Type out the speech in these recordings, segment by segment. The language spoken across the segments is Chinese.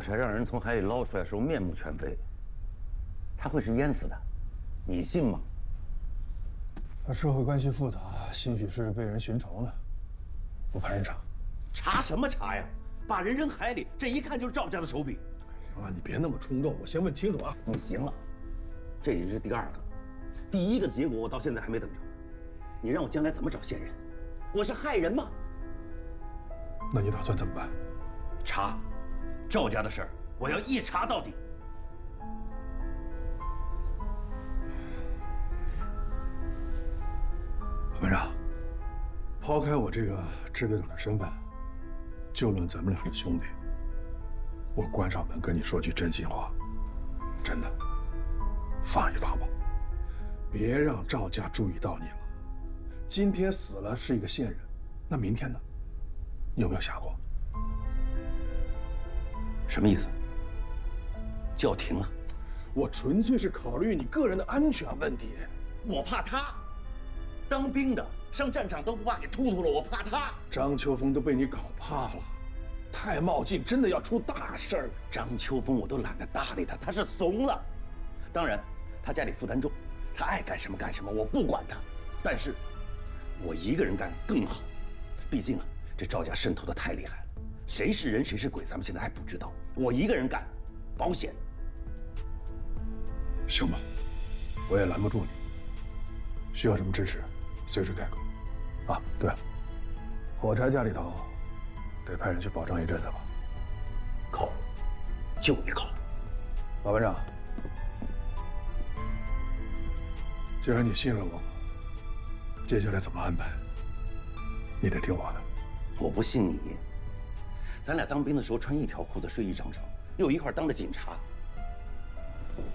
火柴让人从海里捞出来时候面目全非，他会是淹死的，你信吗？他社会关系复杂，兴许是被人寻仇呢。我派人查。查什么查呀？把人扔海里，这一看就是赵家的手笔。行了，你别那么冲动，我先问清楚啊。你行了，这已经是第二个，第一个的结果我到现在还没等着。你让我将来怎么找线人？我是害人吗？那你打算怎么办？查，赵家的事儿，我要一查到底。班长，抛开我这个支队长的身份，就论咱们俩是兄弟，我关上门跟你说句真心话，真的，放一放吧，别让赵家注意到你了。今天死了是一个线人，那明天呢？你有没有想过？什么意思？叫停了？我纯粹是考虑你个人的安全问题。我怕他，当兵的上战场都不怕给突突了，我怕他。张秋风都被你搞怕了，太冒进，真的要出大事儿。张秋风我都懒得搭理他，他是怂了。当然，他家里负担重，他爱干什么干什么，我不管他。但是，我一个人干更好，毕竟啊，这赵家渗透的太厉害了，谁是人谁是鬼，咱们现在还不知道。我一个人干，保险。行吧，我也拦不住你。需要什么支持，随时开口。啊，对了，火柴家里头得派人去保障一阵子吧。靠，就你靠。老班长，既然你信任我，接下来怎么安排，你得听我的。我不信你，咱俩当兵的时候穿一条裤子睡一张床，又一块当的警察。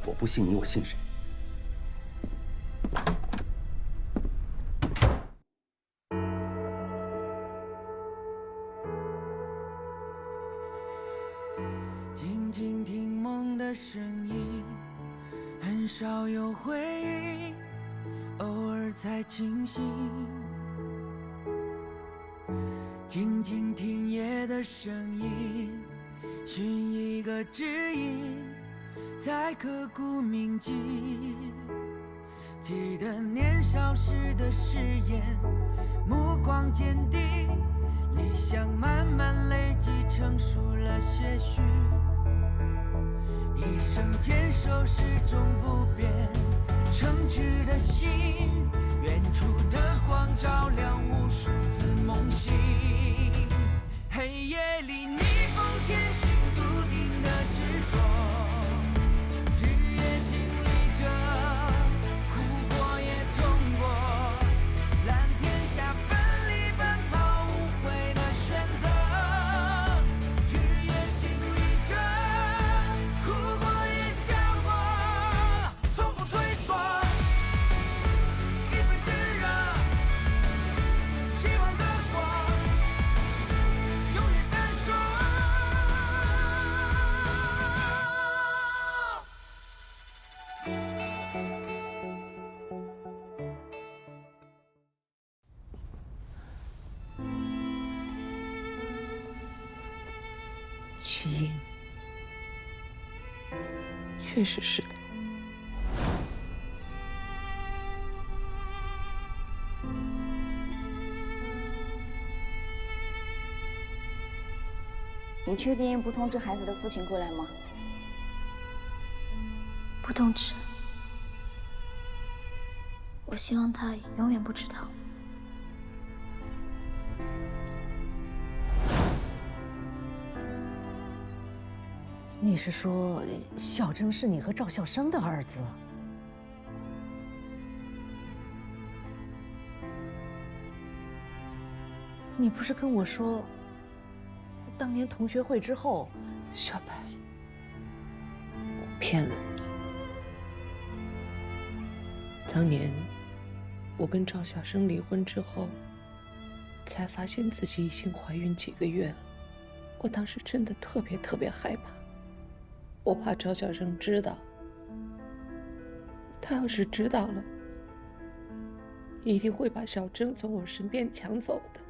我不信你，我信谁？静静听梦的声音，很少有回应，偶尔才清醒。静静听夜的声音，寻一个指引，才刻骨铭记。记得年少时的誓言，目光坚定，理想慢慢累积，成熟了些许。一生坚守，始终不变，诚挚的心，远处的光照亮无数次梦醒。黑夜里逆风前行，笃定的执着，日夜经历着，哭过也痛过，蓝天下奋力奔跑，无悔的选择，日夜经历着，哭过也笑过，从不退缩，一份炙热，希望的光永远闪烁。齐英，确实是的。你确定不通知孩子的父亲过来吗？不通知。我希望他永远不知道。你是说小征是你和赵孝生的儿子？你不是跟我说，当年同学会之后，小白，我骗了你。当年我跟赵小生离婚之后，才发现自己已经怀孕几个月了。我当时真的特别害怕，我怕赵小生知道，他要是知道了，一定会把小征从我身边抢走的。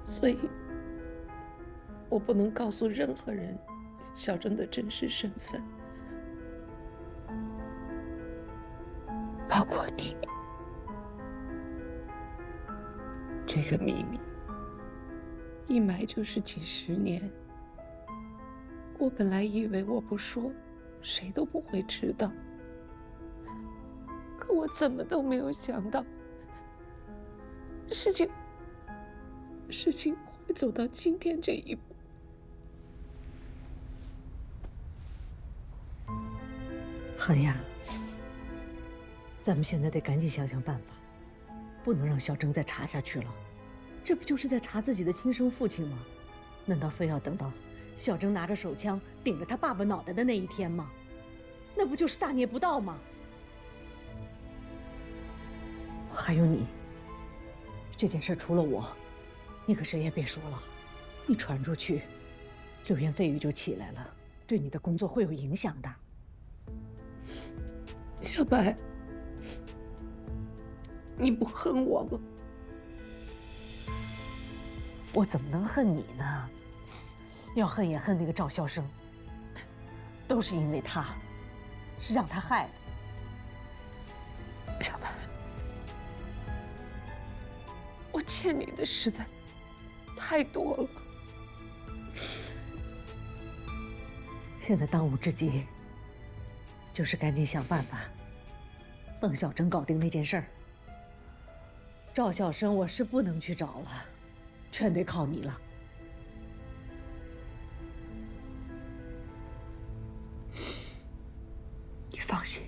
所以我不能告诉任何人小郑的真实身份，包括你。这个秘密一埋就是几十年。我本来以为我不说，谁都不会知道，可我怎么都没有想到，事情会走到今天这一步。恒呀，咱们现在得赶紧想想办法，不能让小郑再查下去了。这不就是在查自己的亲生父亲吗？难道非要等到小郑拿着手枪顶着他爸爸脑袋的那一天吗？那不就是大逆不道吗？还有你，这件事除了我，你可谁也别说了。你传出去，流言蜚语就起来了，对你的工作会有影响的。小白，你不恨我吗？我怎么能恨你呢？要恨也恨那个赵孝生，都是因为他，是让他害的。小白，我欠你的实在太多了。现在当务之急就是赶紧想办法帮小郑搞定那件事儿。赵孝生我是不能去找了，全得靠你了。你放心。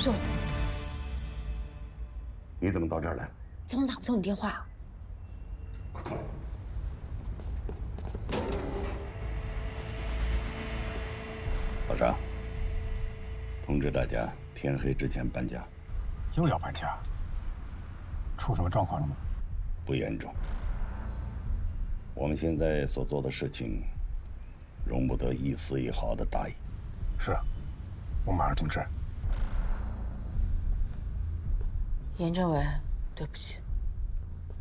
是我，你怎么到这儿来？怎么打不通你电话啊？老张，通知大家，天黑之前搬家。又要搬家？出什么状况了吗？不严重。我们现在所做的事情，容不得一丝一毫的大意。是，我马上通知。严政委，对不起。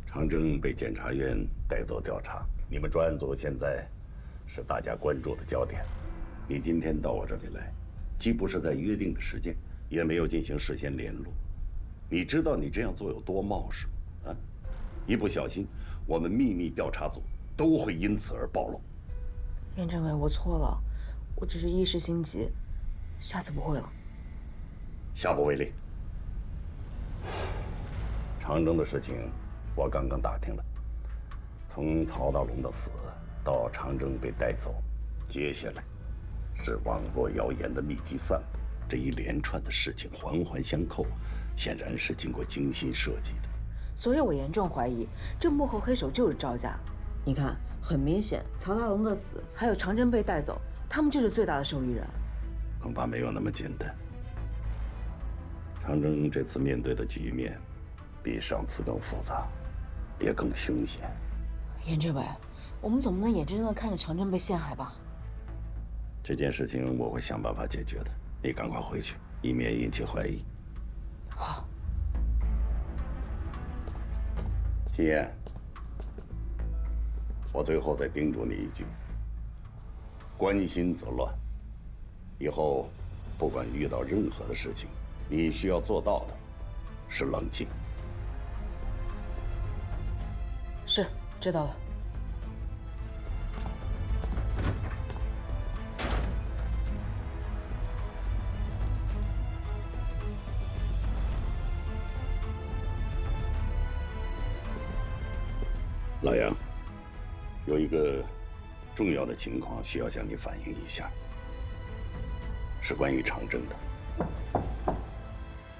长征被检察院带走调查，你们专案组现在是大家关注的焦点。你今天到我这里来，既不是在约定的时间，也没有进行事先联络。你知道你这样做有多冒失吗？啊，一不小心，我们秘密调查组都会因此而暴露。严政委，我错了，我只是一时心急，下次不会了。下不为例。长征的事情，我刚刚打听了。从曹大龙的死到长征被带走，接下来是网络谣言的密集散布，这一连串的事情环环相扣，显然是经过精心设计的。所以我严重怀疑，这幕后黑手就是赵家。你看，很明显，曹大龙的死还有长征被带走，他们就是最大的受益人。恐怕没有那么简单。长征这次面对的局面，比上次更复杂，也更凶险。严志伟，我们总不能眼睁睁地看着长征被陷害吧？这件事情我会想办法解决的，你赶快回去，以免引起怀疑。好。秦燕，我最后再叮嘱你一句：关心则乱。以后不管遇到任何的事情，你需要做到的是冷静。是，知道了。老杨，有一个重要的情况需要向你反映一下，是关于长征的。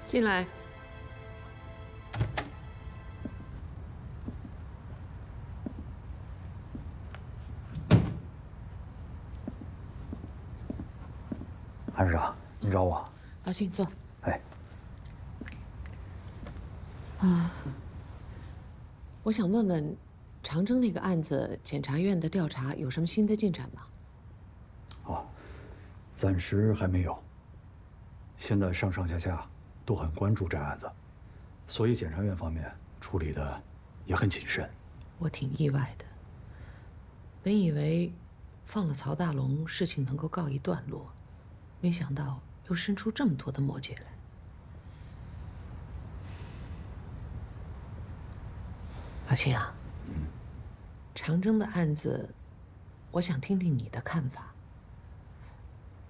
进来。韩市长，你找我？老秦，坐。哎。我想问问，长征那个案子，检察院的调查有什么新的进展吗？哦，暂时还没有。现在上上下下都很关注这案子，所以检察院方面处理的也很谨慎。我挺意外的，本以为放了曹大龙，事情能够告一段落，没想到又生出这么多的末节来。老秦啊，长征的案子，我想听听你的看法。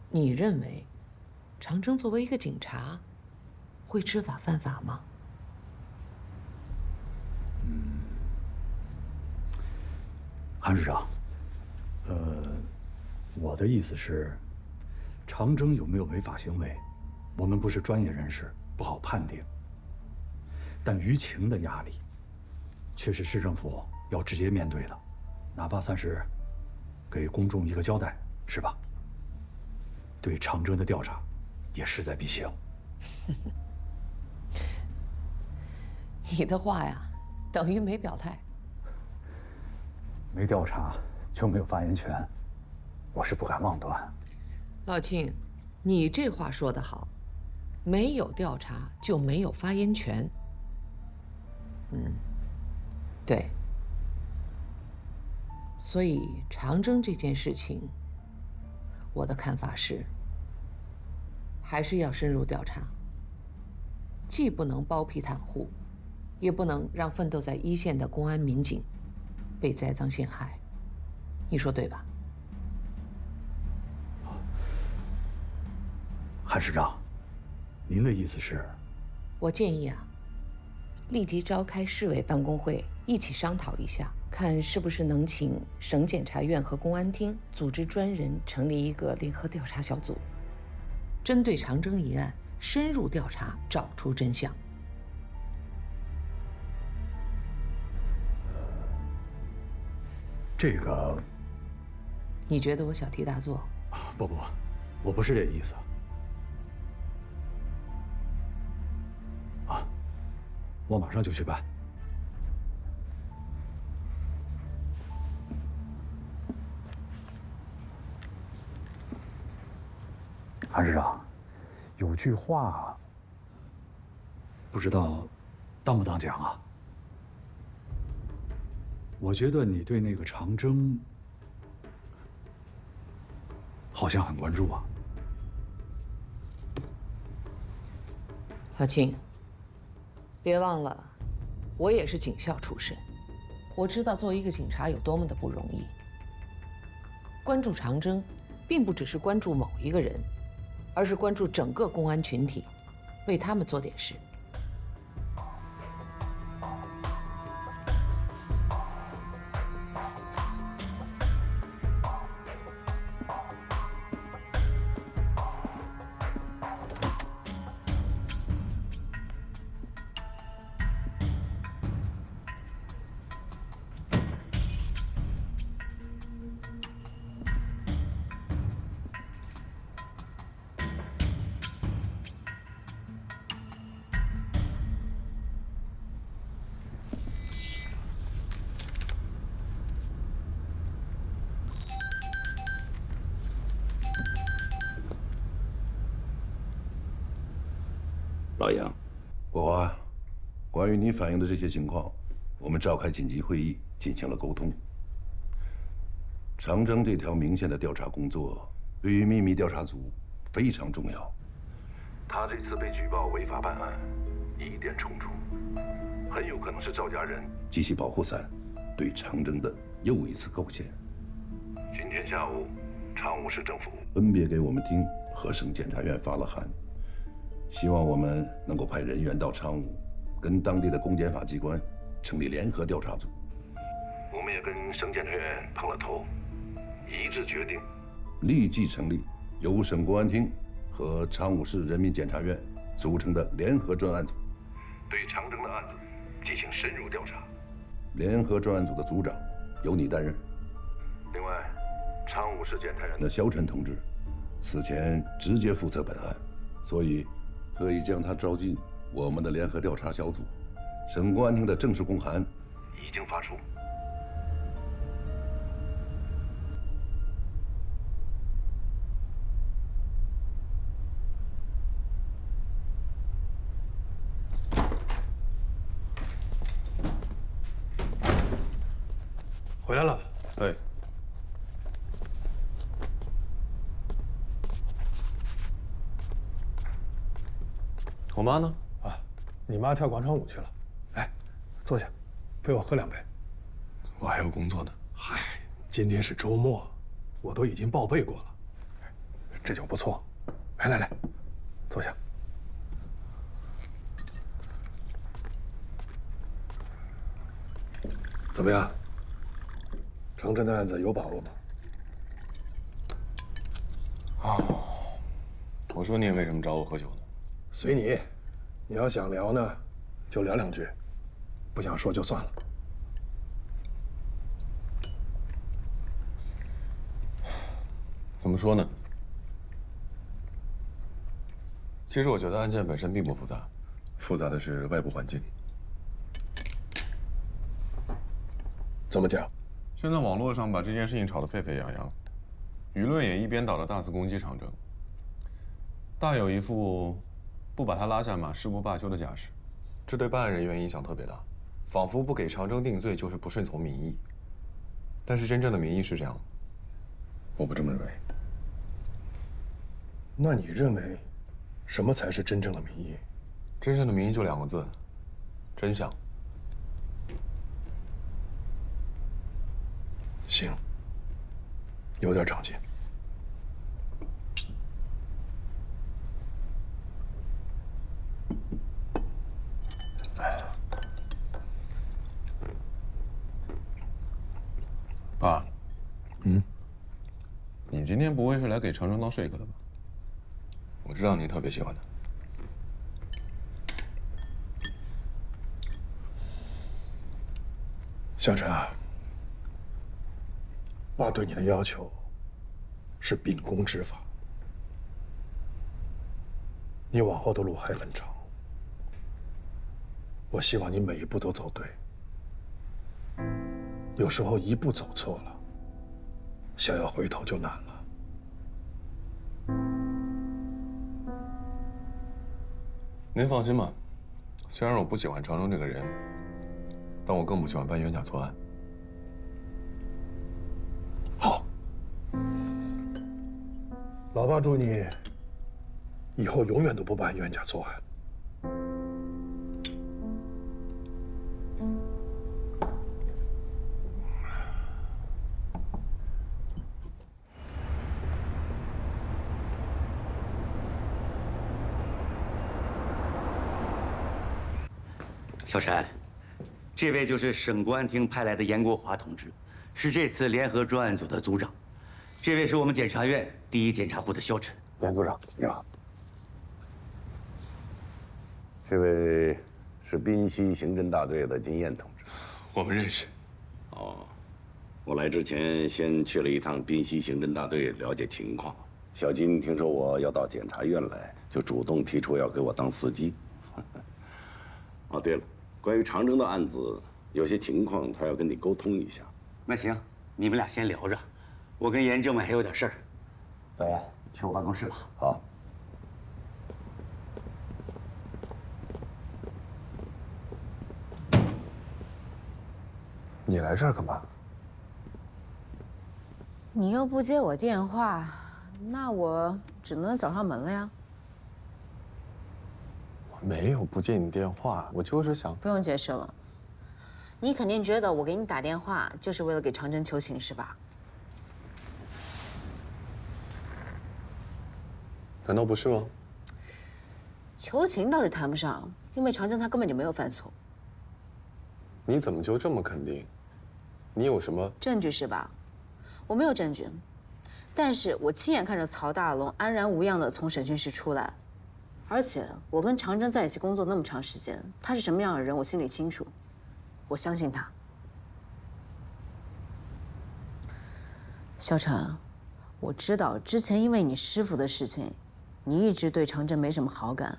你认为，长征作为一个警察，会知法犯法吗？韩市长，我的意思是，长征有没有违法行为，我们不是专业人士，不好判定。但舆情的压力，却是市政府要直接面对的，哪怕算是给公众一个交代，是吧？对长征的调查，也势在必行。你的话呀，等于没表态。没调查就没有发言权，我是不敢妄断。老秦，你这话说得好，没有调查就没有发言权。对。所以长征这件事情，我的看法是，还是要深入调查，既不能包庇袒护，也不能让奋斗在一线的公安民警被栽赃陷害，你说对吧？韩市长，您的意思是？我建议啊，立即召开市委办公会，一起商讨一下，看是不是能请省检察院和公安厅组织专人成立一个联合调查小组，针对长征一案深入调查，找出真相。这个，你觉得我小题大做？不，我不是这意思。我马上就去办。韩市长，有句话，不知道当不当讲啊？我觉得你对那个长征好像很关注啊。老秦，别忘了，我也是警校出身，我知道做一个警察有多么的不容易。关注长征，并不只是关注某一个人，而是关注整个公安群体，为他们做点事。小杨。国华，关于你反映的这些情况，我们召开紧急会议进行了沟通。长征这条明线的调查工作，对于秘密调查组非常重要。他这次被举报违法办案，疑点重重，很有可能是赵家人及其保护伞对长征的又一次构陷。今天下午，昌武市政府分别给我们厅和省检察院发了函，希望我们能够派人员到昌武，跟当地的公检法机关成立联合调查组。我们也跟省检察院碰了头，一致决定立即成立由省公安厅和昌武市人民检察院组成的联合专案组，对长征的案子进行深入调查。联合专案组的组长由你担任。另外，昌武市检察院的肖晨同志此前直接负责本案，所以可以将他招进我们的联合调查小组。省公安厅的正式公函已经发出。回来了。对。我妈呢？啊，你妈跳广场舞去了。来，坐下，陪我喝2杯。我还有工作呢。嗨，今天是周末，我都已经报备过了。这酒不错。来，坐下。怎么样？长征的案子有把握吗？哦，我说你为什么找我喝酒呢？随你，你要想聊呢，就聊2句；不想说就算了。怎么说呢？其实我觉得案件本身并不复杂，复杂的是外部环境。怎么讲？现在网络上把这件事情炒得沸沸扬扬，舆论也一边倒的大肆攻击长征，大有一副不把他拉下马誓不罢休的架势，这对办案人员影响特别大，仿佛不给长征定罪就是不顺从民意。但是真正的民意是这样吗？我不这么认为。那你认为，什么才是真正的民意？真正的民意就2个字：真相。行，有点长进。爸，你今天不会是来给长征当说客的吧？我知道你特别喜欢他。小陈啊，爸对你的要求是秉公执法。你往后的路还很长，我希望你每一步都走对。有时候一步走错了，想要回头就难了。您放心吧，虽然我不喜欢长征这个人，但我更不喜欢办冤假错案。好，老爸祝你以后永远都不办冤假错案。小陈，这位就是省公安厅派来的严国华同志，是这次联合专案组的组长。这位是我们检察院第1检察部的肖晨。严组长，你好。这位是滨西刑侦大队的金燕同志。我们认识。哦，我来之前先去了一趟滨西刑侦大队了解情况。小金听说我要到检察院来，就主动提出要给我当司机。哦，对了，关于长征的案子，有些情况他要跟你沟通一下。那行，你们俩先聊着，我跟严政委还有点事儿。导员，去我办公室吧。好。你来这儿干嘛？你又不接我电话，那我只能找上门了呀。我没有不接你电话，我就是想……不用解释了，你肯定觉得我给你打电话就是为了给长征求情是吧？难道不是吗？求情倒是谈不上，因为长征他根本就没有犯错。你怎么就这么肯定？你有什么证据是吧？我没有证据，但是我亲眼看着曹大龙安然无恙地从审讯室出来，而且我跟长征在一起工作那么长时间，他是什么样的人我心里清楚，我相信他。萧晨，我知道之前因为你师傅的事情，你一直对长征没什么好感，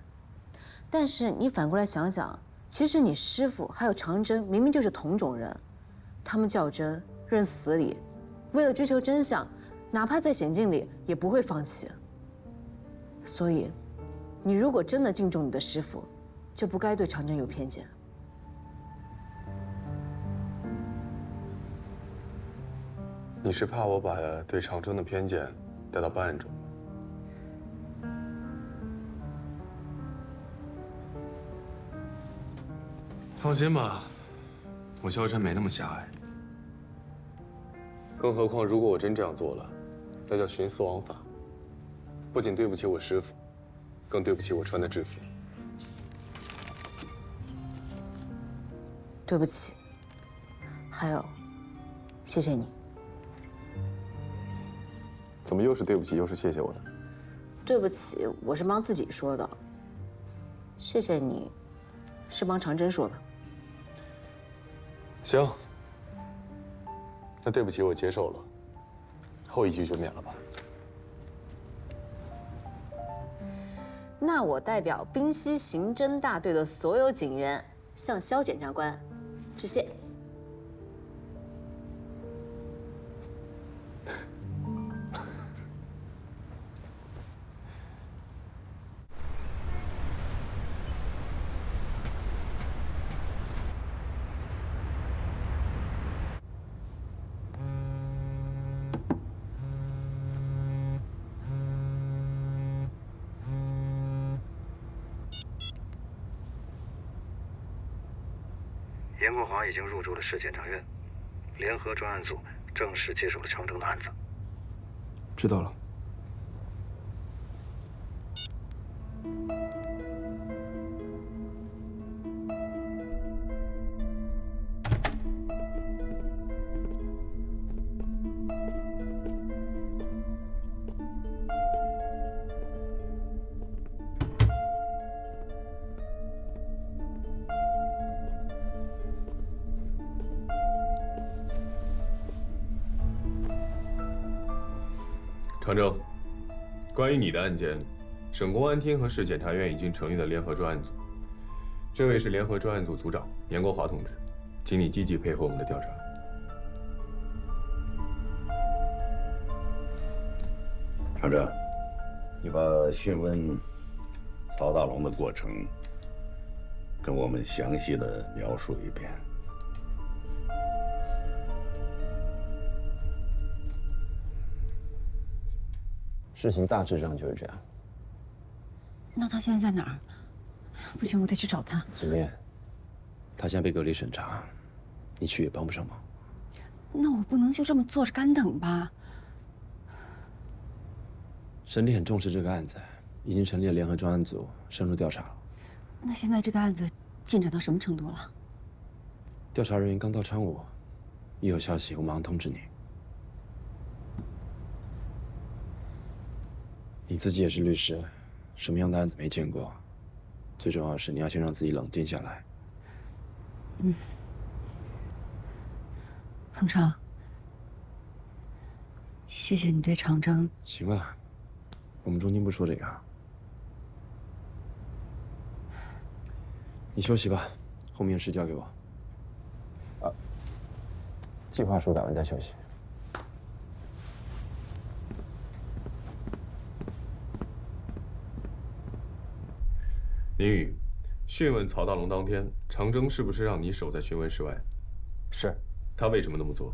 但是你反过来想想，其实你师傅还有长征明明就是同种人，他们较真认死理。为了追求真相，哪怕在险境里也不会放弃。所以，你如果真的敬重你的师傅，就不该对长征有偏见。你是怕我把对长征的偏见带到办案中？放心吧，我萧晨没那么狭隘。更何况，如果我真这样做了，那叫徇私枉法，不仅对不起我师傅，更对不起我穿的制服。对不起，还有，谢谢你。怎么又是对不起，又是谢谢我的？对不起，我是帮自己说的。谢谢你，是帮长征说的。行，那对不起，我接受了。后一句就免了吧。那我代表滨西刑侦大队的所有警员向萧检察官致谢。严国华已经入住了市检察院，联合专案组正式接手了长征的案子。知道了。长征，关于你的案件，省公安厅和市检察院已经成立了联合专案组。这位是联合专案组组长严国华同志，请你积极配合我们的调查。长征，你把讯问曹大龙的过程跟我们详细的描述一遍。事情大致上就是这样。那他现在在哪儿？不行，我得去找他。子面，他现在被隔离审查，你去也帮不上忙。那我不能就这么坐着干等吧？省里很重视这个案子，已经成立了联合专案组，深入调查了。那现在这个案子进展到什么程度了？调查人员刚到昌武，一有消息我马上通知你。你自己也是律师，什么样的案子没见过？最重要的是你要先让自己冷静下来。嗯。彭超，谢谢你对长征。行了，我们中间不说这个。你休息吧，后面的事交给我。啊，计划书改完再休息。宁宇，讯问曹大龙当天，长征是不是让你守在询问室外？是。他为什么那么做？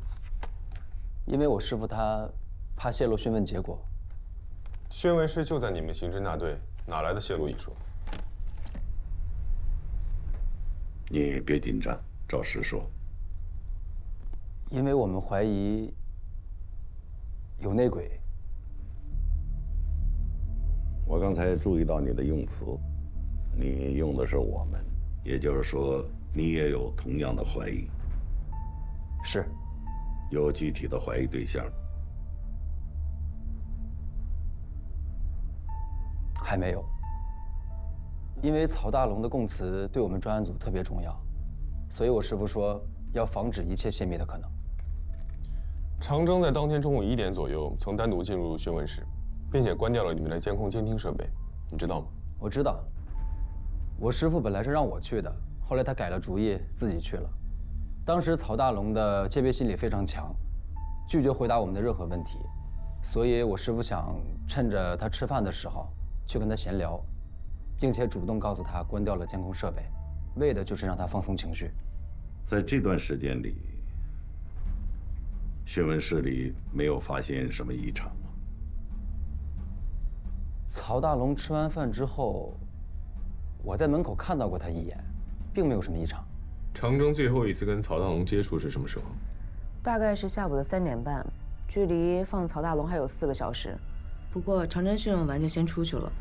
因为我师傅他怕泄露讯问结果。讯问室就在你们刑侦大队，哪来的泄露一说？你别紧张，照实说。因为我们怀疑有内鬼。我刚才注意到你的用词，你用的是我们，也就是说，你也有同样的怀疑。是。有具体的怀疑对象？还没有。因为曹大龙的供词对我们专案组特别重要，所以我师傅说要防止一切泄密的可能。长征在当天中午1点左右曾单独进入讯问室，并且关掉了你们的监控监听设备，你知道吗？我知道。我师傅本来是让我去的，后来他改了主意，自己去了。当时曹大龙的戒备心理非常强，拒绝回答我们的任何问题，所以我师傅想趁着他吃饭的时候去跟他闲聊，并且主动告诉他关掉了监控设备，为的就是让他放松情绪。在这段时间里，讯问室里没有发现什么异常吗？曹大龙吃完饭之后，我在门口看到过他一眼，并没有什么异常。长征最后一次跟曹大龙接触是什么时候？大概是下午的3点半，距离放曹大龙还有4个小时。不过长征讯问完就先出去了，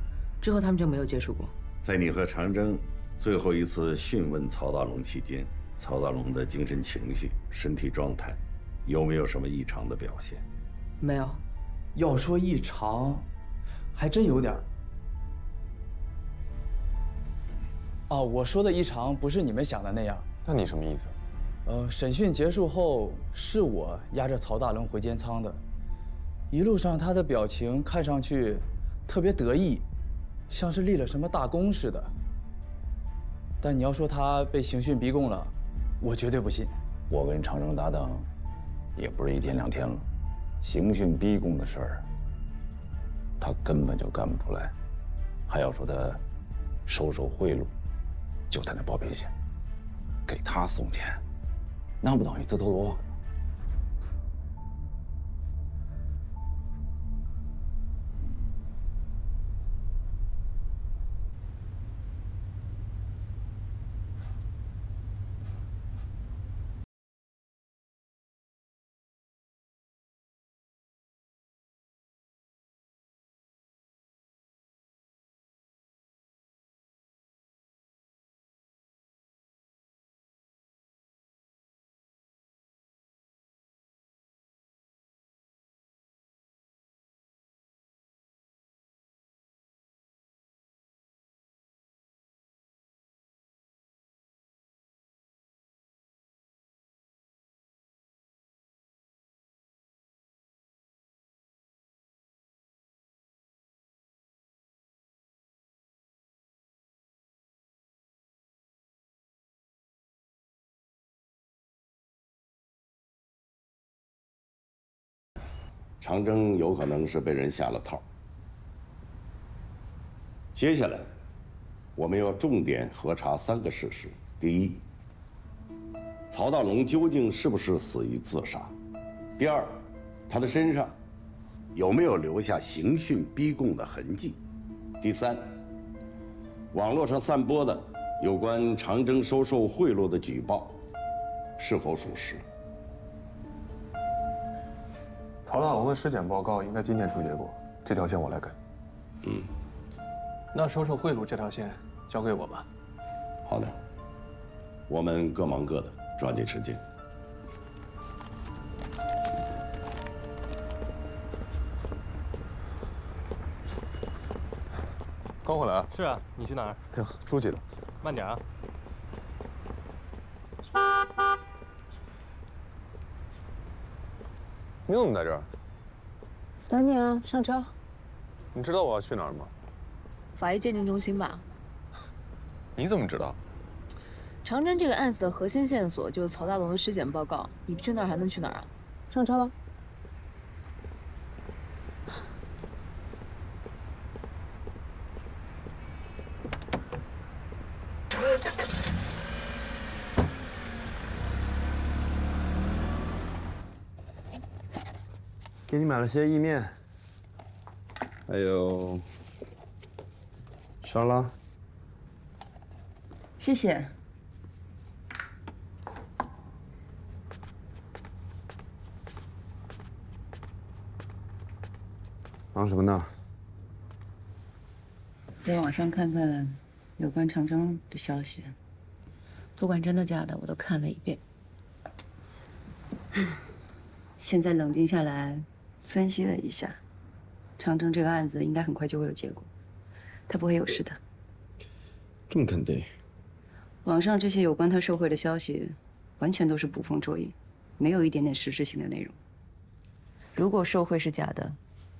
之后他们就没有接触过。在你和长征最后一次讯问曹大龙期间，曹大龙的精神情绪、身体状态有没有什么异常的表现？没有。要说异常，还真有点儿。哦，我说的异常不是你们想的那样。那你什么意思？审讯结束后，是我押着曹大龙回监仓的。一路上他的表情看上去特别得意，像是立了什么大功似的。但你要说他被刑讯逼供了，我绝对不信。我跟长征搭档，也不是1天2天了，刑讯逼供的事儿，他根本就干不出来，还要说他收受贿赂，就他那包庇险，给他送钱，那不等于自投罗网吗？长征有可能是被人下了套。接下来，我们要重点核查3个事实：第一，曹大龙究竟是不是死于自杀；第二，他的身上有没有留下刑讯逼供的痕迹；第三，网络上散播的有关长征收受贿赂的举报是否属实。曹大龙的尸检报告应该今天出结果，这条线我来跟。那收受贿赂这条线交给我吧。好的，我们各忙各的，抓紧时间。刚回来啊？是啊，你去哪儿？哎呦，书记的。慢点啊。你怎么在这儿？等你啊，上车。你知道我要去哪儿吗？法医鉴定中心吧。你怎么知道？长征这个案子的核心线索就是曹大龙的尸检报告，你不去那儿还能去哪儿啊？上车吧。给你买了些意面，还有沙拉。谢谢。忙什么呢？在网上看看有关长征的消息，不管真的假的，我都看了一遍。现在冷静下来，分析了一下，长征这个案子应该很快就会有结果，他不会有事的。这么肯定？网上这些有关他受贿的消息，完全都是捕风捉影，没有一点点实质性的内容。如果受贿是假的，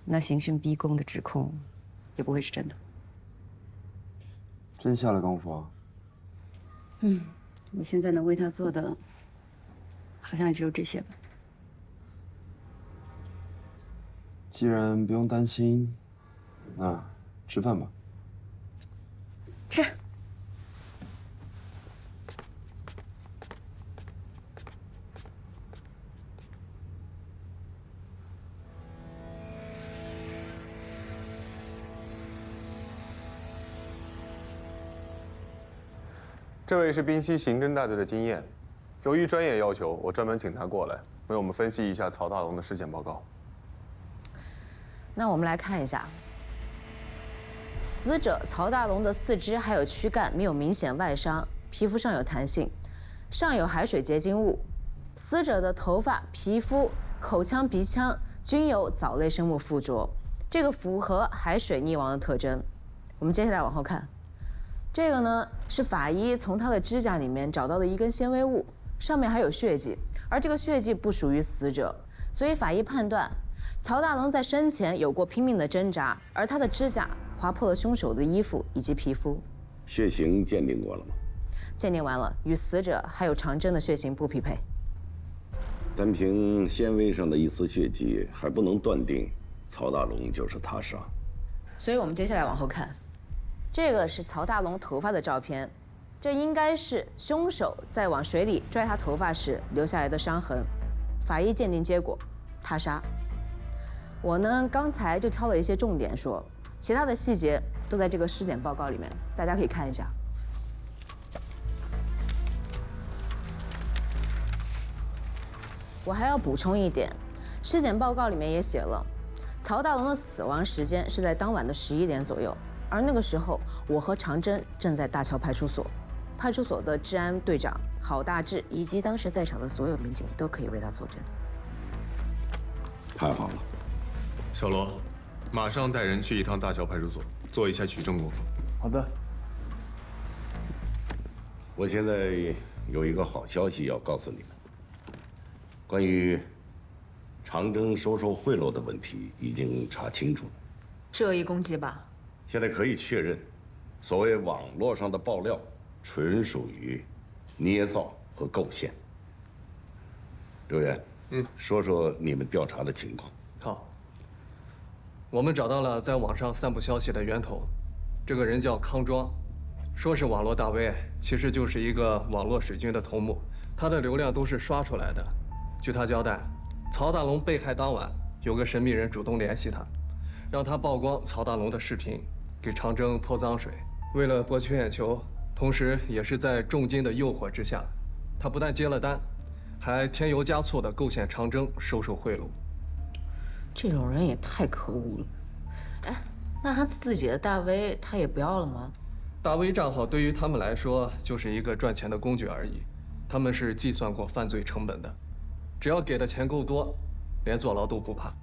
那刑讯逼供的指控也不会是真的。真下了功夫啊！我现在能为他做的，好像也只有这些吧。既然不用担心，那吃饭吧。吃。这位是滨西刑侦大队的经验，由于专业要求，我专门请他过来为我们分析一下曹大龙的尸检报告。那我们来看一下，死者曹大龙的四肢还有躯干没有明显外伤，皮肤上有弹性，上有海水结晶物。死者的头发、皮肤、口腔、鼻腔均有藻类生物附着，这个符合海水溺亡的特征。我们接下来往后看。这个呢是法医从他的指甲里面找到的一根纤维物，上面还有血迹，而这个血迹不属于死者，所以法医判断曹大龙在生前有过拼命的挣扎，而他的指甲划破了凶手的衣服以及皮肤。血型鉴定过了吗？鉴定完了，与死者还有长征的血型不匹配。单凭纤维上的一丝血迹，还不能断定曹大龙就是他杀。所以我们接下来往后看。这个是曹大龙头发的照片，这应该是凶手在往水里拽他头发时留下来的伤痕。法医鉴定结果，他杀。我呢刚才就挑了一些重点说，其他的细节都在这个尸检报告里面，大家可以看一下。我还要补充一点，尸检报告里面也写了，曹大龙的死亡时间是在当晚的11点左右。而那个时候，我和长征正在大桥派出所，派出所的治安队长郝大志以及当时在场的所有民警都可以为他作证。太好了，小罗，马上带人去一趟大桥派出所，做一下取证工作。好的。我现在有一个好消息要告诉你们，关于长征收受贿赂的问题已经查清楚了。是恶意攻击吧？现在可以确认，所谓网络上的爆料，纯属于捏造和构陷。刘源，说说你们调查的情况。好，我们找到了在网上散布消息的源头，这个人叫康庄，说是网络大 V， 其实就是一个网络水军的头目，他的流量都是刷出来的。据他交代，曹大龙被害当晚，有个神秘人主动联系他，让他曝光曹大龙的视频，给长征泼脏水。为了博取眼球，同时也是在重金的诱惑之下，他不但接了单，还添油加醋地构陷长征收受贿赂。这种人也太可恶了。哎，那他自己的大 V 他也不要了吗？大 V 账号对于他们来说就是一个赚钱的工具而已，他们是计算过犯罪成本的，只要给的钱够多，连坐牢都不怕，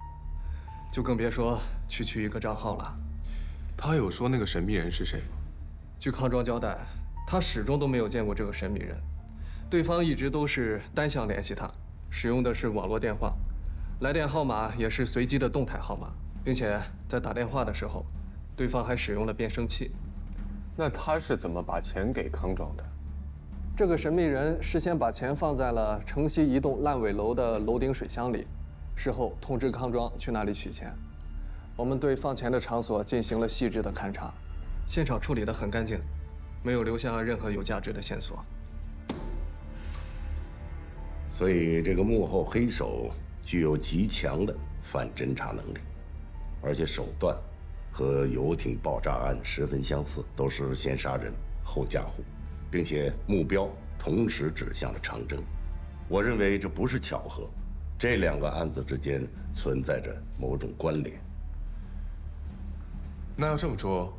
就更别说区一个账号了。他有说那个神秘人是谁吗？据康庄交代，他始终都没有见过这个神秘人，对方一直都是单向联系他，使用的是网络电话，来电号码也是随机的动态号码，并且在打电话的时候，对方还使用了变声器。那他是怎么把钱给康庄的？这个神秘人事先把钱放在了城西一栋烂尾楼的楼顶水箱里，事后通知康庄去那里取钱。我们对放钱的场所进行了细致的勘查，现场处理得很干净，没有留下任何有价值的线索。所以这个幕后黑手具有极强的反侦查能力，而且手段和游艇爆炸案十分相似，都是先杀人后嫁祸，并且目标同时指向了长征。我认为这不是巧合，这两个案子之间存在着某种关联。那要这么说，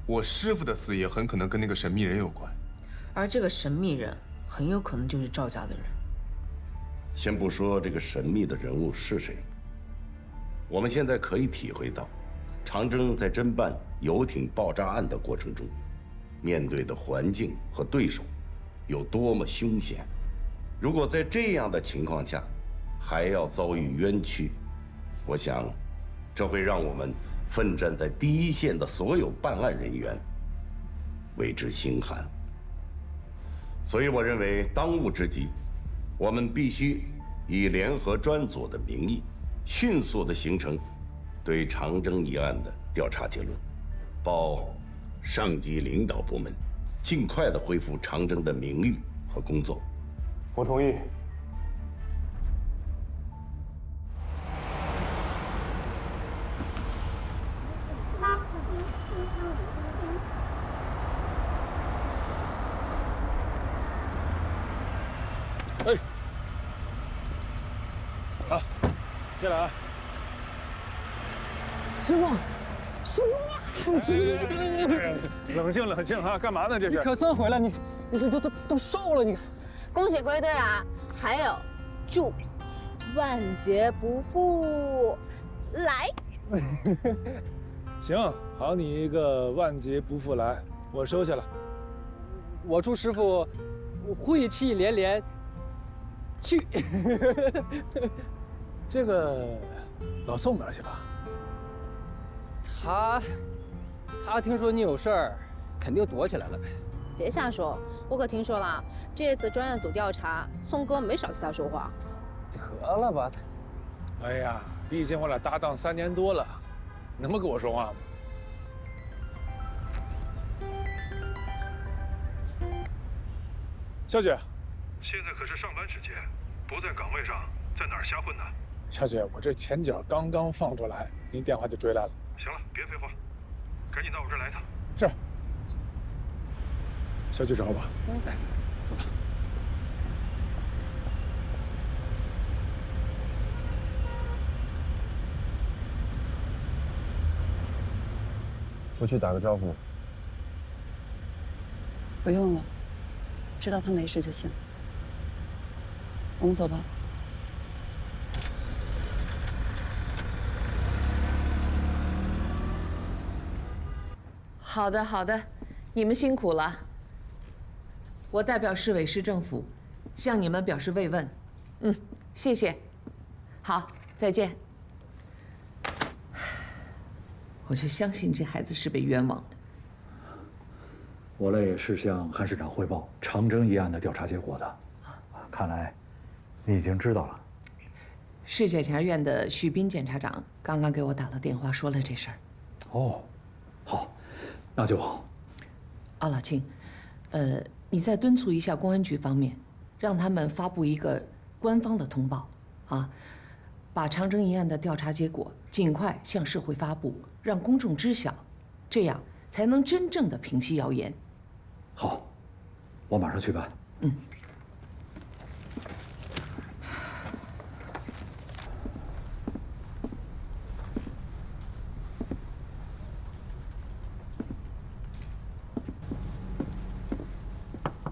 我师傅的死也很可能跟那个神秘人有关，而这个神秘人很有可能就是赵家的人。先不说这个神秘的人物是谁，我们现在可以体会到，长征在侦办游艇爆炸案的过程中，面对的环境和对手有多么凶险。如果在这样的情况下还要遭遇冤屈，我想这会让我们奋战在第一线的所有办案人员为之心寒。所以我认为当务之急，我们必须以联合专组的名义，迅速地形成对长征一案的调查结论，报上级领导部门尽快地恢复长征的名誉和工作。我同意。哎，好，进来啊！师傅，师傅，师傅，冷静冷静啊！干嘛呢？这是？你可算回来，你都瘦了，你看。恭喜归队啊！还有，祝万劫不复，来。行，好你一个万劫不复来，我收下了。我祝师傅晦气连连。去。这个老宋哪儿去了？他听说你有事儿，肯定躲起来了呗。别瞎说，我可听说了，这次专案组调查，宋哥没少替他说话。得了吧，哎呀，毕竟我俩搭档3年多了，能不跟我说话吗？小姐，现在可是上班时间，不在岗位上，在哪儿瞎混呢？小姐，我这前脚刚刚放出来，您电话就追来了。行了，别废话，赶紧到我这儿来一趟。是。小去找我。来，走吧。不去打个招呼？不用了，知道他没事就行。我们走吧。好的，好的，你们辛苦了。我代表市委市政府向你们表示慰问。谢谢。好，再见。我就相信这孩子是被冤枉的。我嘞也是向韩市长汇报长征一案的调查结果的。看来你已经知道了。市检察院的徐斌检察长刚刚给我打了电话，说了这事儿。哦，好，那就好。老庆，你再敦促一下公安局方面，让他们发布一个官方的通报，把长征一案的调查结果尽快向社会发布，让公众知晓，这样才能真正的平息谣言。好，我马上去办。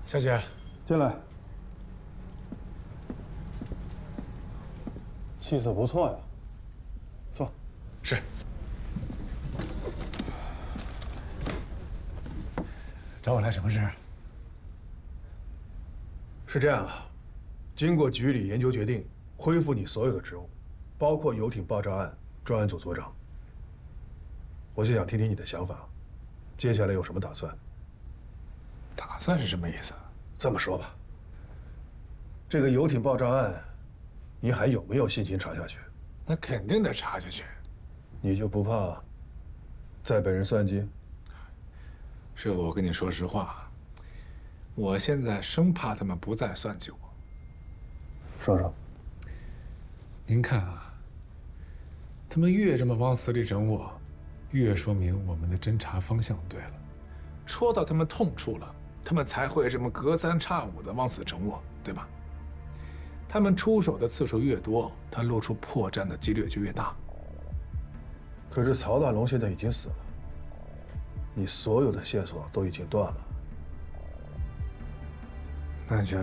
小姐，进来。气色不错呀，坐。是。找我来什么事？是这样啊，经过局里研究决定，恢复你所有的职务，包括游艇爆炸案专案组组长。我就想听听你的想法，接下来有什么打算？打算是什么意思？这么说吧，这个游艇爆炸案，你还有没有信心查下去？那肯定得查下去。你就不怕再被人算计？师傅，我跟你说实话，我现在生怕他们不再算计我。说说。您看啊，他们越这么往死里整我，越说明我们的侦查方向对了，戳到他们痛处了，他们才会这么隔三差五的往死整我，对吧？他们出手的次数越多，他露出破绽的几率就越大。可是曹大龙现在已经死了，你所有的线索都已经断了。那就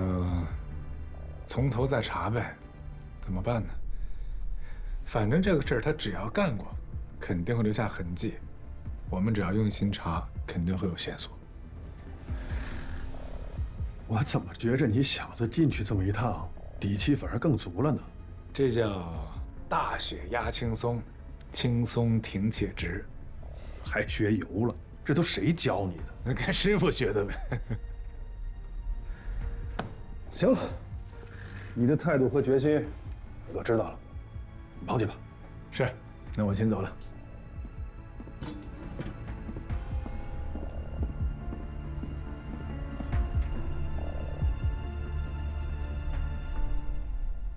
从头再查呗，怎么办呢？反正这个事儿他只要干过，肯定会留下痕迹。我们只要用心查，肯定会有线索。我怎么觉着你小子进去这么一趟，底气反而更足了呢？这叫大血压轻松，轻松挺且直。还学游了？这都谁教你的？那跟师傅学的呗。行了，你的态度和决心我知道了，你跑去吧。是，那我先走了。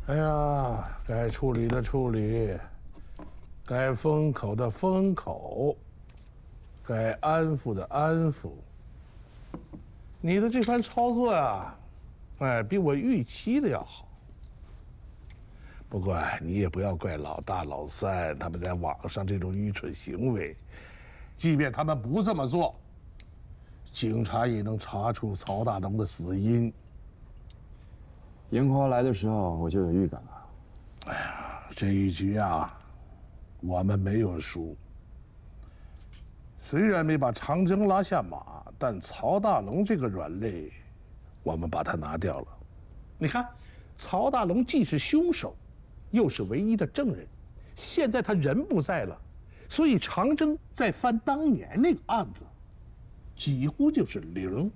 哎呀，该处理的处理，该封口的封口，该安抚的安抚。你的这番操作呀，比我预期的要好。不过你也不要怪老大老三他们在网上这种愚蠢行为，即便他们不这么做，警察也能查出曹大龙的死因。严华来的时候我就有预感了。哎呀，这一局啊，我们没有输。虽然没把长征拉下马，但曹大龙这个软肋，我们把他拿掉了。你看，曹大龙既是凶手，又是唯一的证人，现在他人不在了，所以长征在翻当年那个案子，几乎就是零。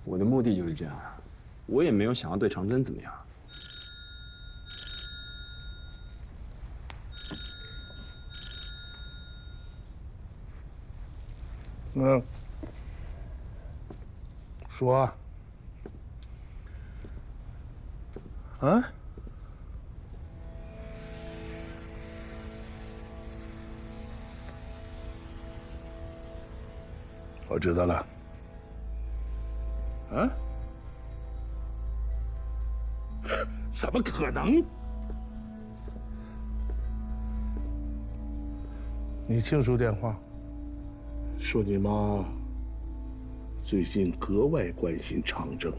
我的目的就是这样，我也没有想要对长征怎么样。说。啊？我知道了。啊？怎么可能？你亲叔电话说你妈最近格外关心长征，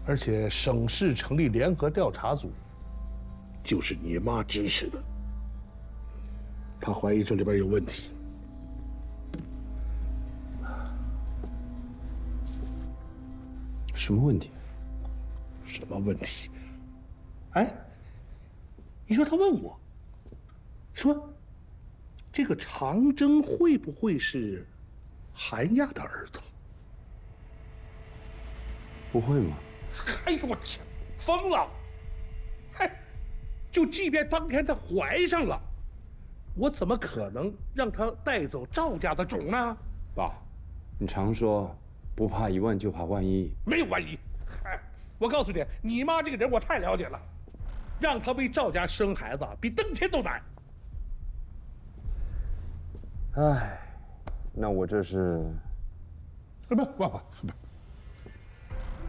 而且省市成立联合调查组，就是你妈支持的。她怀疑这里边有问题。什么问题？什么问题？哎，你说他问我，说这个长征会不会是韩亚的儿子？不会吗？哎呦我天，疯了！嗨，就即便当天他怀上了，我怎么可能让他带走赵家的种呢？爸，你常说不怕一万就怕万一，没有万一。嗨，我告诉你，你妈这个人我太了解了，让她为赵家生孩子比登天都难。哎，那我这是……不，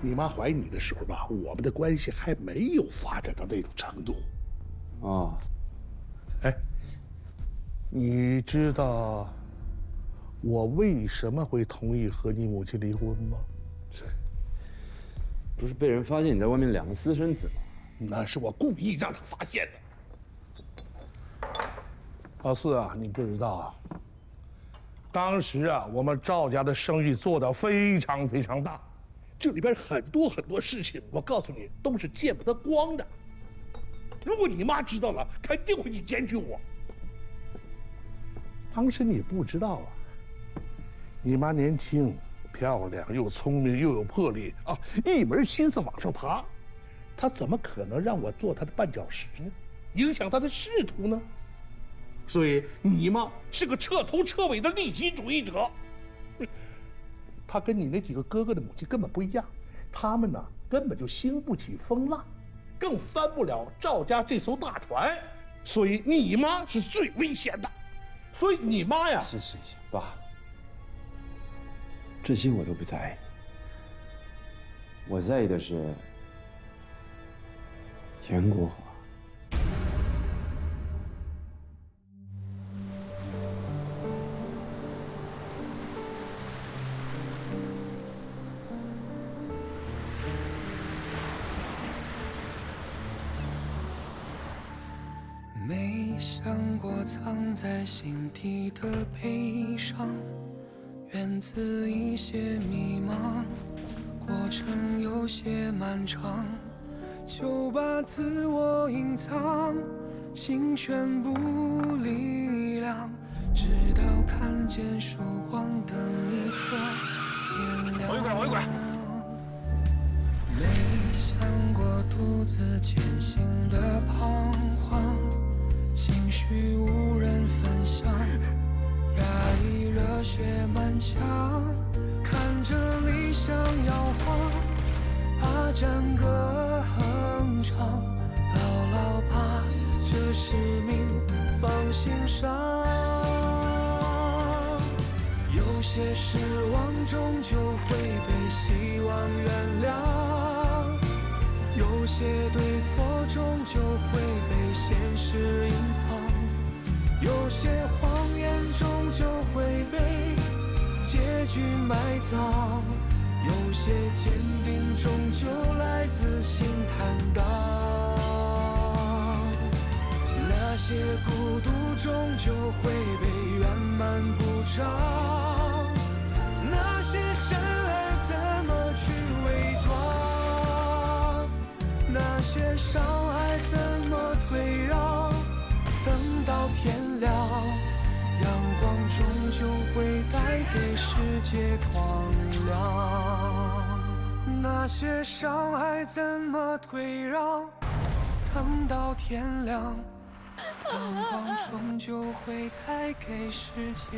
你妈怀你的时候吧，我们的关系还没有发展到那种程度。啊，哎，你知道我为什么会同意和你母亲离婚吗？不是被人发现你在外面两个私生子吗？那是我故意让他发现的。老四啊，你不知道啊，当时啊，我们赵家的生意做得非常非常大，这里边很多事情，我告诉你都是见不得光的。如果你妈知道了，肯定会去检举我。当时你不知道啊，你妈年轻、漂亮，又聪明，又有魄力啊，一门心思往上爬，她怎么可能让我做她的绊脚石呢？影响她的仕途呢？所以你妈是个彻头彻尾的利己主义者。她跟你那几个哥哥的母亲根本不一样，他们呢根本就兴不起风浪，更翻不了赵家这艘大船，所以你妈是最危险的。所以你妈呀，行，爸，这些我都不在意，我在意的是严国华。没想过藏在心底的悲伤，源自一些迷茫，过程有些漫长，就把自我隐藏，尽全部力量，直到看见曙光等一刻天亮。我一会儿。没想过独自前行的彷徨，情绪无人分享，压抑热血满腔，看着理想摇晃，把战歌哼唱，牢牢把这使命放心上。有些失望终究会被希望原谅，有些对错终究会被现实隐藏，有些谎言终究会被结局埋葬，有些坚定终究来自心坦荡，那些孤独终究会被圆满补偿，那些深爱怎么去伪装，那些伤害怎么退让，等到天亮，阳光终究会带给世界光亮，那些伤害怎么退让，等到天亮，阳光终究会带给世界